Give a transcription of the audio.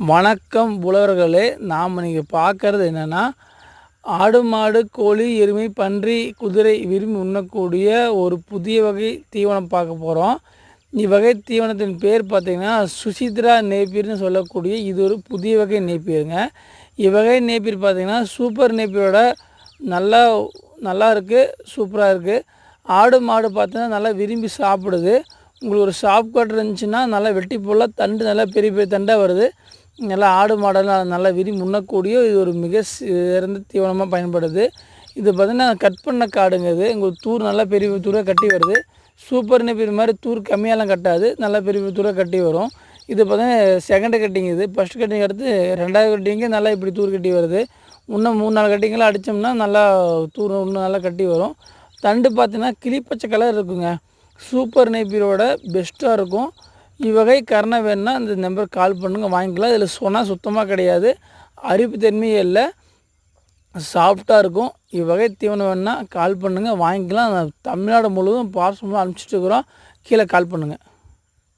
வணக்கம் உழவர்களே. நாம் இன்றைக்கி பார்க்குறது என்னென்னா, ஆடு மாடு கோழி எருமை பன்றி குதிரை விரும்பி உண்ணக்கூடிய ஒரு புதிய வகை தீவனம் பார்க்க போகிறோம். இவ்வகை தீவனத்தின் பேர் பார்த்திங்கன்னா சுசித்ரா நேப்பியர்னு சொல்லக்கூடிய இது ஒரு புதிய வகை நேப்பியருங்க. இவ்வகை நேப்பியர் பார்த்திங்கன்னா சூப்பர் நேப்பியரோட நல்லா இருக்குது, சூப்பராக இருக்குது. ஆடு மாடு பார்த்தீங்கன்னா நல்லா விரும்பி சாப்பிடுது. உங்களுக்கு ஒரு ஷாப் கட் இருந்துச்சுன்னா நல்லா வெட்டி போல் தண்டு நல்லா பெரிய பெரிய தண்டாக வருது. நல்லா ஆடு மாடெல்லாம் நல்லா விரும்பி உண்ணக்கூடிய இது ஒரு மிக சிறந்த தீவனமாக பயன்படுது. இது பார்த்திங்கன்னா கட் பண்ண காடுங்க. இது உங்களுக்கு தூர் நல்லா பெரிய தூராக கட்டி வருது. சூப்பர் நேப்பியர் மாதிரி தூர் கம்மியாலாம் கட்டாது, நல்லா பெரிய தூராக கட்டி வரும். இது பார்த்திங்கன்னா செகண்ட் கட்டிங். இது ஃபஸ்ட் கட்டிங் அடுத்து ரெண்டாவது கட்டிங்கு நல்லா இப்படி தூர் கட்டி வருது. இன்னும் 3-4 கட்டிங்கெல்லாம் அடித்தோம்னா நல்லா தூர் இன்னும் நல்லா கட்டி வரும். தண்டு பார்த்திங்கன்னா கிளிப்பச்சை கலர் இருக்குங்க. சூப்பர் நேப்பியரோட பெஸ்ட்டாக இருக்கும். இவ்வகை கரணை வேணுன்னா இந்த நம்பர் கால் பண்ணுங்கள், வாங்கிக்கலாம். இதில் சொன்னால் சுத்தமாக கிடையாது, அரிப்பு தன்மையே இல்லை, சாஃப்டாக இருக்கும். இவ்வகை தீவனம் வேணுன்னா கால் பண்ணுங்கள், வாங்கிக்கலாம். தமிழ்நாடு முழுவதும் பார்சல் அனுப்பிச்சிட்டு இருக்கிறோம். கீழே கால் பண்ணுங்கள்.